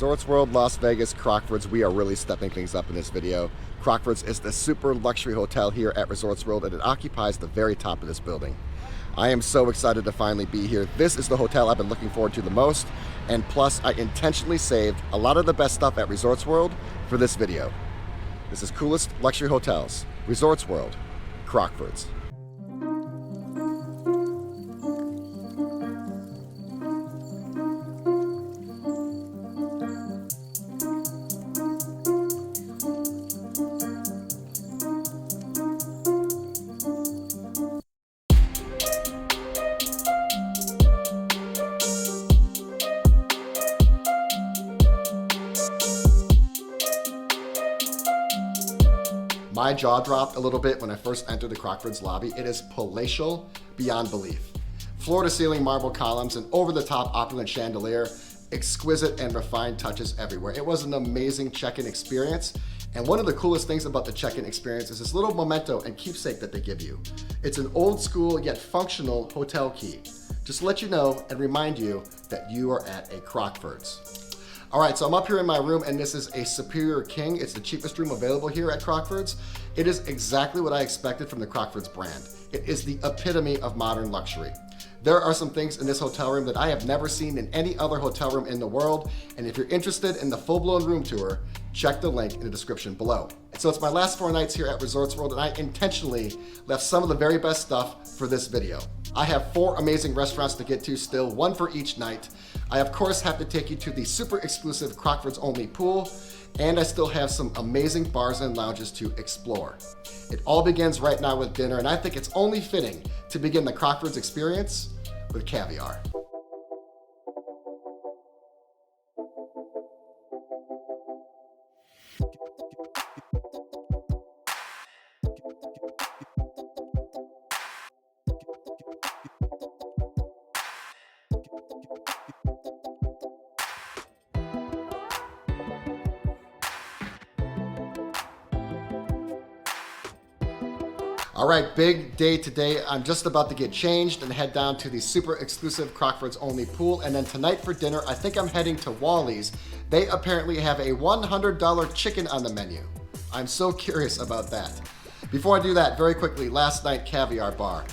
Resorts World Las Vegas, Crockfords, we are really stepping things up in this video. Crockfords is the super luxury hotel here at Resorts World, and it occupies the very top of this building. I am so excited to finally be here. This is the hotel I've been looking forward to the most, and plus I intentionally saved a lot of the best stuff at Resorts World for this video. This is Coolest Luxury Hotels, Resorts World, Crockfords. My jaw dropped a little bit when I first entered the Crockfords lobby. It is palatial beyond belief. Floor-to-ceiling marble columns and over-the-top opulent chandelier, exquisite and refined touches everywhere. It was an amazing check-in experience, and one of the coolest things about the check-in experience is this little memento and keepsake that they give you. It's an old-school yet functional hotel key, just to let you know and remind you that you are at a Crockfords. All right, so I'm up here in my room, and this is a Superior King. It's the cheapest room available here at Crockfords. It is exactly what I expected from the Crockfords brand. It is the epitome of modern luxury. There are some things in this hotel room that I have never seen in any other hotel room in the world, and if you're interested in the full-blown room tour, check the link in the description below. So it's my last 4 nights here at Resorts World, and I intentionally left some of the very best stuff for this video. I have 4 amazing restaurants to get to still, 1 for each night. I of course have to take you to the super exclusive Crockfords only pool, and I still have some amazing bars and lounges to explore. It all begins right now with dinner, and I think it's only fitting to begin the Crockfords experience with caviar. All right, big day today. I'm just about to get changed and head down to the super exclusive Crockfords only pool. And then tonight for dinner, I think I'm heading to Wally's. They apparently have a $100 chicken on the menu. I'm so curious about that. Before I do that, very quickly, last night, Caviar Bar.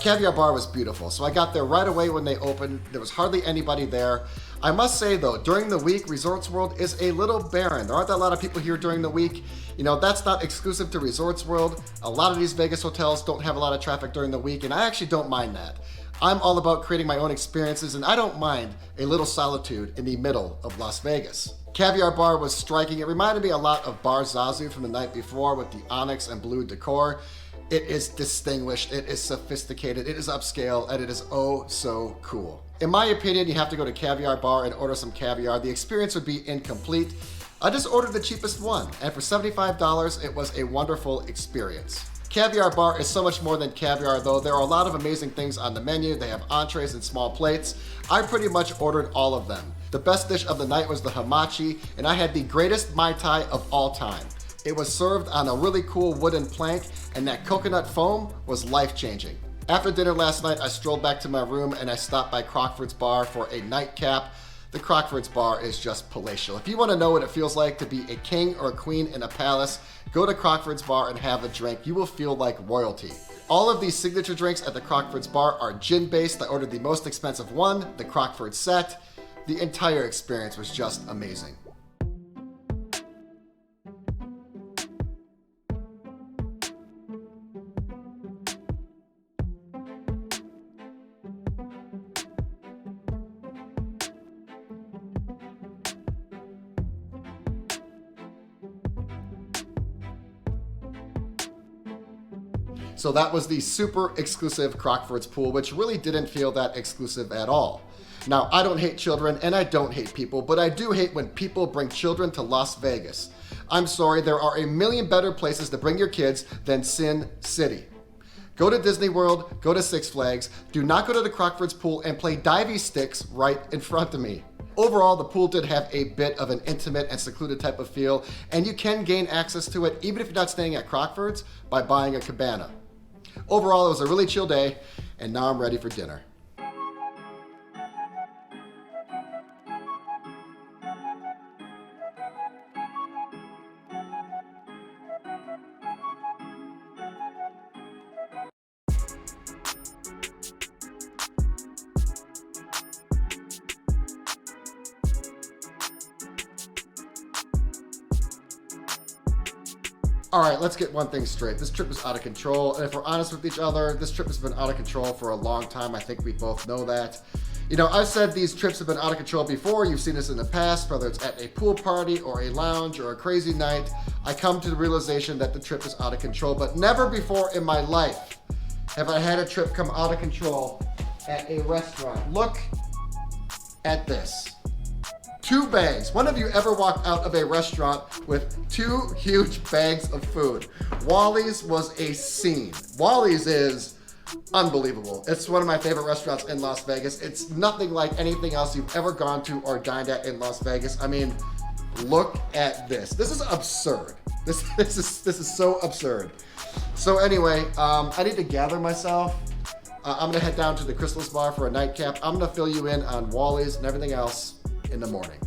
Caviar Bar was beautiful. So I got there right away when they opened. There was hardly anybody there. I must say though, during the week, Resorts World is a little barren. There aren't that lot of people here during the week. You know, that's not exclusive to Resorts World. A lot of these Vegas hotels don't have a lot of traffic during the week, and I actually don't mind that. I'm all about creating my own experiences, and I don't mind a little solitude in the middle of Las Vegas. Caviar Bar was striking. It reminded me a lot of Bar Zazu from the night before with the onyx and blue decor. It is distinguished, it is sophisticated, it is upscale, and it is oh so cool. In my opinion, you have to go to Caviar Bar and order some caviar. The experience would be incomplete. I just ordered the cheapest one, and for $75, it was a wonderful experience. Caviar Bar is so much more than caviar though. There are a lot of amazing things on the menu. They have entrees and small plates. I pretty much ordered all of them. The best dish of the night was the hamachi, and I had the greatest Mai Tai of all time. It was served on a really cool wooden plank, and that coconut foam was life-changing. After dinner last night, I strolled back to my room and I stopped by Crockfords Bar for a nightcap. The Crockfords Bar is just palatial. If you want to know what it feels like to be a king or a queen in a palace, go to Crockfords Bar and have a drink. You will feel like royalty. All of these signature drinks at the Crockfords Bar are gin-based. I ordered the most expensive one, the Crockfords set. The entire experience was just amazing. So that was the super exclusive Crockfords pool, which really didn't feel that exclusive at all. Now, I don't hate children and I don't hate people, but I do hate when people bring children to Las Vegas. I'm sorry, there are a million better places to bring your kids than Sin City. Go to Disney World, go to Six Flags, do not go to the Crockfords pool and play divey sticks right in front of me. Overall, the pool did have a bit of an intimate and secluded type of feel, and you can gain access to it even if you're not staying at Crockfords by buying a cabana. Overall, it was a really chill day, and now I'm ready for dinner. All right, let's get one thing straight. This trip is out of control, and if we're honest with each other, this trip has been out of control for a long time. I think we both know that. You know, I've said these trips have been out of control before. You've seen this in the past, whether it's at a pool party or a lounge or a crazy night. I come to the realization that the trip is out of control, but never before in my life have I had a trip come out of control at a restaurant. Look at this. 2 bags. When have you ever walked out of a restaurant with 2 huge bags of food? Wally's was a scene. Wally's is unbelievable. It's one of my favorite restaurants in Las Vegas. It's nothing like anything else you've ever gone to or dined at in Las Vegas. I mean, look at this. This is absurd. This is so absurd. So anyway, I need to gather myself. I'm gonna head down to the Crockfords Bar for a nightcap. I'm gonna fill you in on Wally's and everything else in the morning.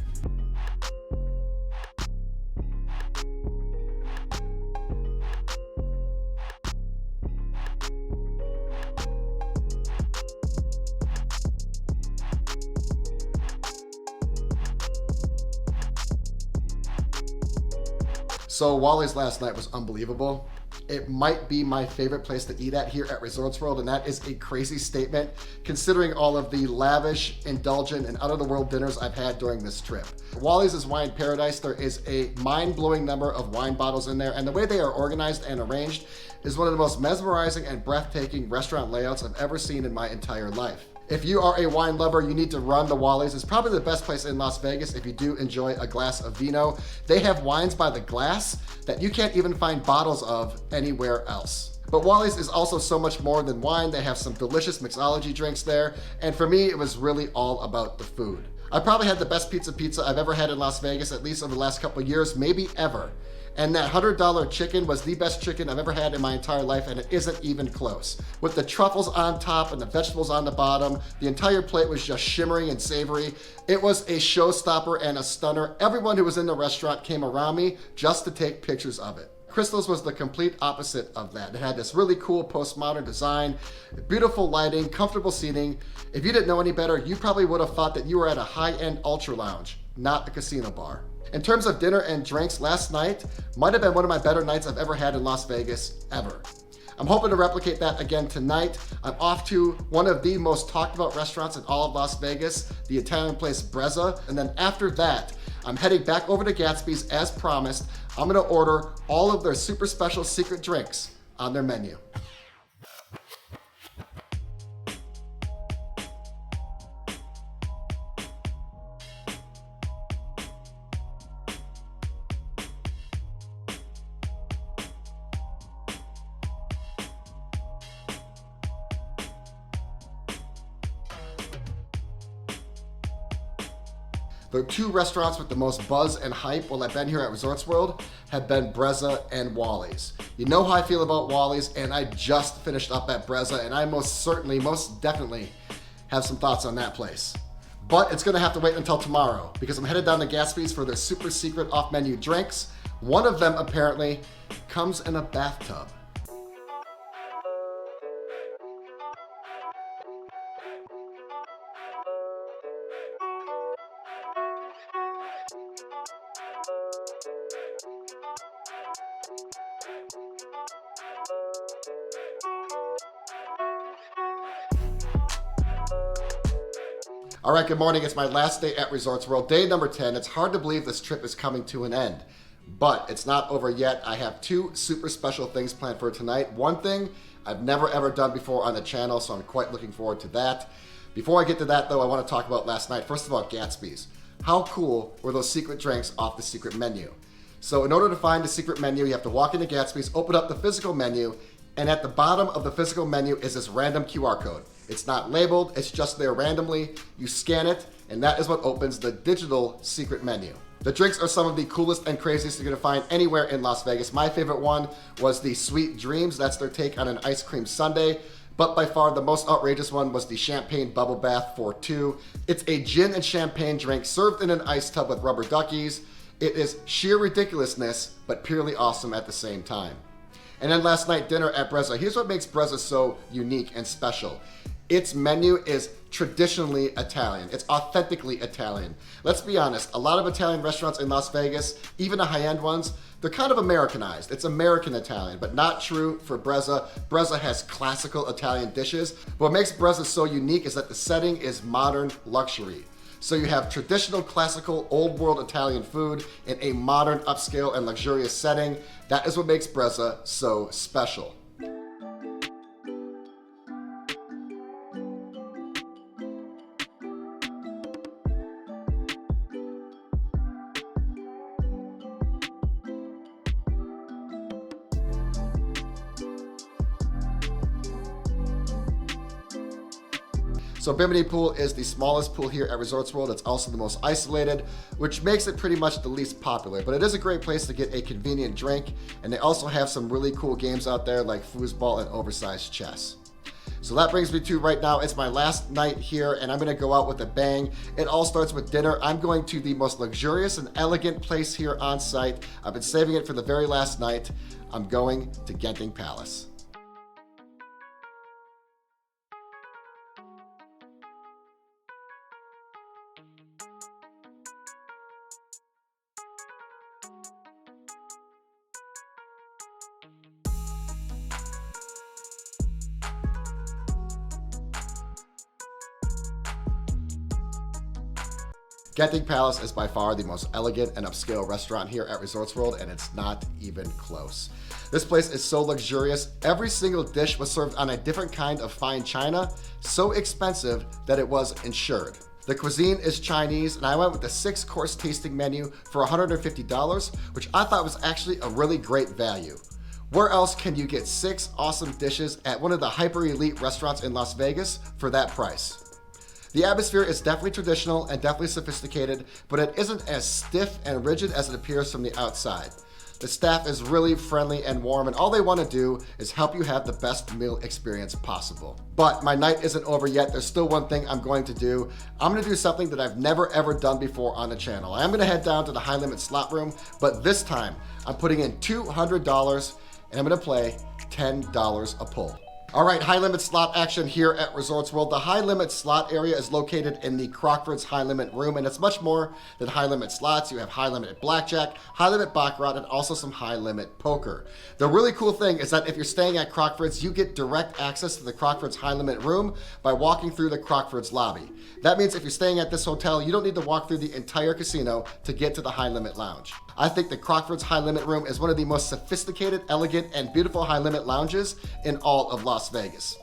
So Wally's last night was unbelievable. It might be my favorite place to eat at here at Resorts World, and that is a crazy statement considering all of the lavish, indulgent, and out-of-the-world dinners I've had during this trip. Wally's is wine paradise. There is a mind-blowing number of wine bottles in there, and the way they are organized and arranged is one of the most mesmerizing and breathtaking restaurant layouts I've ever seen in my entire life. If you are a wine lover, you need to run to Wally's. It's probably the best place in Las Vegas if you do enjoy a glass of vino. They have wines by the glass that you can't even find bottles of anywhere else. But Wally's is also so much more than wine. They have some delicious mixology drinks there. And for me, it was really all about the food. I probably had the best pizza I've ever had in Las Vegas, at least over the last couple of years, maybe ever. And that $100 chicken was the best chicken I've ever had in my entire life, and it isn't even close. With the truffles on top and the vegetables on the bottom, the entire plate was just shimmering and savory. It was a showstopper and a stunner. Everyone who was in the restaurant came around me just to take pictures of it. Crystal's was the complete opposite of that. It had this really cool postmodern design, beautiful lighting, comfortable seating. If you didn't know any better, you probably would have thought that you were at a high-end ultra lounge, not a casino bar. In terms of dinner and drinks, last night might have been one of my better nights I've ever had in Las Vegas, ever. I'm hoping to replicate that again tonight. I'm off to one of the most talked about restaurants in all of Las Vegas, the Italian place Brezza. And then after that, I'm heading back over to Gatsby's as promised. I'm gonna order all of their super special secret drinks on their menu. The 2 restaurants with the most buzz and hype while I've been here at Resorts World have been Brezza and Wally's. You know how I feel about Wally's, and I just finished up at Brezza, and I most definitely have some thoughts on that place. But it's gonna have to wait until tomorrow because I'm headed down to Gatsby's for their super secret off-menu drinks. One of them apparently comes in a bathtub. All right, good morning. It's my last day at Resorts World, day number 10. It's hard to believe this trip is coming to an end, but it's not over yet. I have 2 super special things planned for tonight. One thing I've never ever done before on the channel, so I'm quite looking forward to that. Before I get to that though, I want to talk about last night. First of all, Gatsby's. How cool were those secret drinks off the secret menu? So in order to find the secret menu, you have to walk into Gatsby's, open up the physical menu, and at the bottom of the physical menu is this random QR code. It's not labeled, it's just there randomly. You scan it, and that is what opens the digital secret menu. The drinks are some of the coolest and craziest you're gonna find anywhere in Las Vegas. My favorite one was the Sweet Dreams. That's their take on an ice cream sundae. But by far the most outrageous one was the champagne bubble bath for 2. It's a gin and champagne drink served in an ice tub with rubber duckies. It is sheer ridiculousness, but purely awesome at the same time. And then last night, dinner at Brezza. Here's what makes Brezza so unique and special. Its menu is traditionally Italian. It's authentically Italian. Let's be honest, a lot of Italian restaurants in Las Vegas, even the high-end ones, They're kind of Americanized. It's American Italian, but not true for Brezza. Brezza has classical Italian dishes. But what makes Brezza so unique is that the setting is modern luxury. So you have traditional, classical, old world Italian food in a modern, upscale, and luxurious setting. That is what makes Brezza so special. So Bimini Pool is the smallest pool here at Resorts World. It's also the most isolated, which makes it pretty much the least popular, but it is a great place to get a convenient drink. And they also have some really cool games out there like foosball and oversized chess. So that brings me to right now, it's my last night here and I'm gonna go out with a bang. It all starts with dinner. I'm going to the most luxurious and elegant place here on site. I've been saving it for the very last night. I'm going to Genting Palace. Genting Palace is by far the most elegant and upscale restaurant here at Resorts World, and it's not even close. This place is so luxurious. Every single dish was served on a different kind of fine china, so expensive that it was insured. The cuisine is Chinese, and I went with the 6-course tasting menu for $150, which I thought was actually a really great value. Where else can you get 6 awesome dishes at one of the hyper elite restaurants in Las Vegas for that price? The atmosphere is definitely traditional and definitely sophisticated, but it isn't as stiff and rigid as it appears from the outside. The staff is really friendly and warm, and all they want to do is help you have the best meal experience possible. But my night isn't over yet. There's still one thing I'm going to do. I'm going to do something that I've never ever done before on the channel. I am going to head down to the high limit slot room, but this time I'm putting in $200 and I'm going to play $10 a pull. All right, high limit slot action here at Resorts World. The high limit slot area is located in the Crockfords high limit room, and it's much more than high limit slots. You have high limit blackjack, high limit baccarat, and also some high limit poker. The really cool thing is that if you're staying at Crockfords, you get direct access to the Crockfords high limit room by walking through the Crockfords lobby. That means if you're staying at this hotel, you don't need to walk through the entire casino to get to the high limit lounge. I think the Crockfords high limit room is one of the most sophisticated, elegant, and beautiful high limit lounges in all of Las Vegas.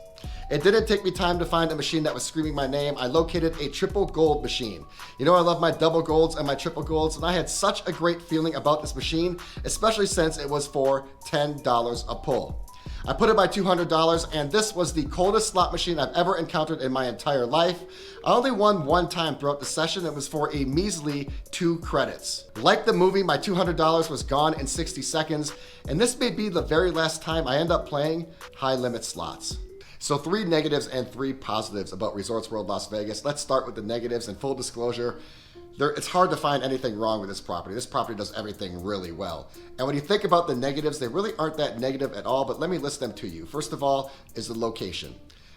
It didn't take me time to find a machine that was screaming my name. I located a triple gold machine. You know I love my double golds and my triple golds, and I had such a great feeling about this machine, especially since it was for $10 a pull. I put it by $200, and this was the coldest slot machine I've ever encountered in my entire life. I only won one time throughout the session. It was for a measly 2 credits. Like the movie, my $200 was gone in 60 seconds, and this may be the very last time I end up playing high limit slots. So 3 negatives and 3 positives about Resorts World Las Vegas. Let's start with the negatives, and full disclosure, it's hard to find anything wrong with this property. This property does everything really well. And when you think about the negatives, they really aren't that negative at all, but let me list them to you. First of all is the location.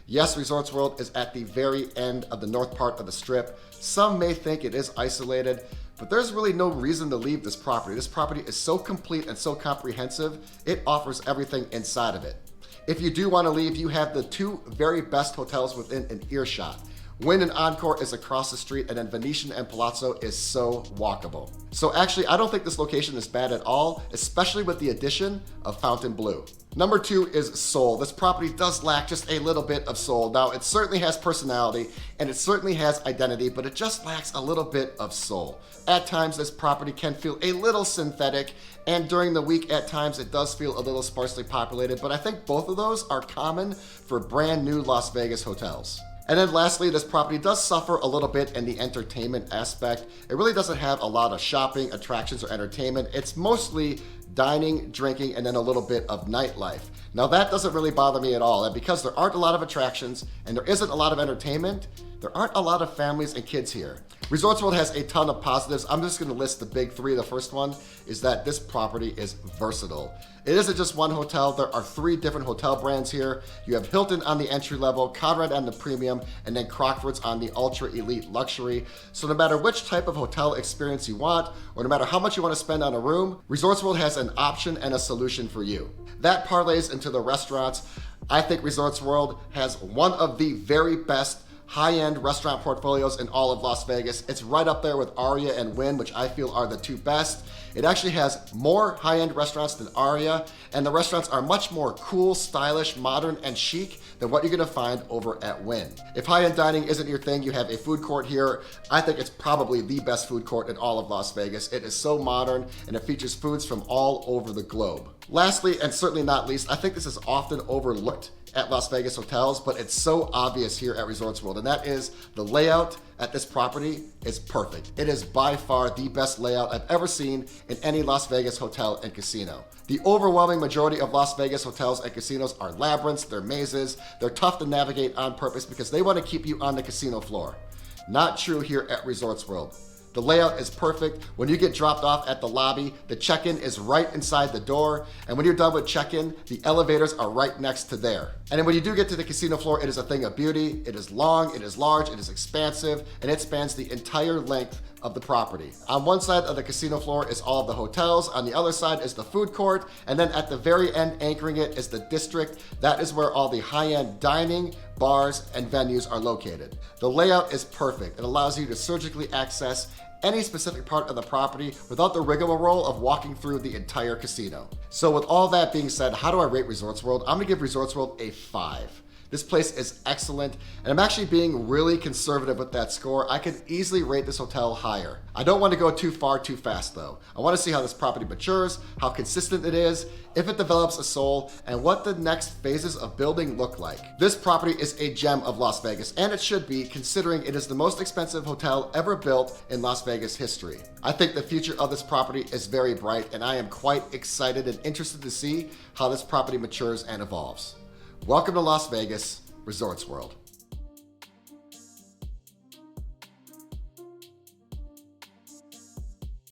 Yes, Resorts World is at the very end of the north part of the strip. Some may think it is isolated, but there's really no reason to leave this property. This property is so complete and so comprehensive, it offers everything inside of it. If you do want to leave, you have the 2 very best hotels within an earshot. Wynn and Encore is across the street, and then Venetian and Palazzo is so walkable. So actually, I don't think this location is bad at all, especially with the addition of Fontainebleau. Number 2 is soul. This property does lack just a little bit of soul. Now, it certainly has personality, and it certainly has identity, but it just lacks a little bit of soul. At times, this property can feel a little synthetic, and during the week, at times, it does feel a little sparsely populated, but I think both of those are common for brand new Las Vegas hotels. And then lastly, this property does suffer a little bit in the entertainment aspect. It really doesn't have a lot of shopping, attractions, or entertainment. It's mostly dining, drinking, and then a little bit of nightlife. Now that doesn't really bother me at all, and because there aren't a lot of attractions and there isn't a lot of entertainment, there aren't a lot of families and kids here. Resorts World has a ton of positives. I'm just gonna list the big three. The first one is that this property is versatile. It isn't just one hotel. There are 3 different hotel brands here. You have Hilton on the entry level, Conrad on the premium, and then Crockfords on the ultra elite luxury. So no matter which type of hotel experience you want, or no matter how much you want to spend on a room, Resorts World has an option and a solution for you. That parlays into the restaurants. I think Resorts World has one of the very best high-end restaurant portfolios in all of Las Vegas. It's right up there with Aria and Wynn, which I feel are the 2 best. It actually has more high-end restaurants than Aria, and the restaurants are much more cool, stylish, modern, and chic than what you're gonna find over at Wynn. If high-end dining isn't your thing, you have a food court here. I think it's probably the best food court in all of Las Vegas. It is so modern, and it features foods from all over the globe. Lastly, and certainly not least, I think this is often overlooked at Las Vegas hotels, but it's so obvious here at Resorts World, and that is the layout at this property is perfect. It is by far the best layout I've ever seen in any Las Vegas hotel and casino. The overwhelming majority of Las Vegas hotels and casinos are labyrinths, they're mazes, they're tough to navigate on purpose because they want to keep you on the casino floor. Not true here at Resorts World. The layout is perfect. When you get dropped off at the lobby, the check-in is right inside the door. And when you're done with check-in, the elevators are right next to there. And then when you do get to the casino floor, it is a thing of beauty. It is long, it is large, it is expansive, and it spans the entire length of the property. On one side of the casino floor is all of the hotels. On the other side is the food court. And then at the very end, anchoring it, is the district. That is where all the high-end dining, bars, and venues are located. The layout is perfect. It allows you to surgically access any specific part of the property without the rigmarole of walking through the entire casino. So with all that being said, how do I rate Resorts World? I'm gonna give Resorts World a 5. This place is excellent, and I'm actually being really conservative with that score. I could easily rate this hotel higher. I don't want to go too far too fast though. I want to see how this property matures, how consistent it is, if it develops a soul, and what the next phases of building look like. This property is a gem of Las Vegas, and it should be, considering it is the most expensive hotel ever built in Las Vegas history. I think the future of this property is very bright, and I am quite excited and interested to see how this property matures and evolves. Welcome to Las Vegas, Resorts World.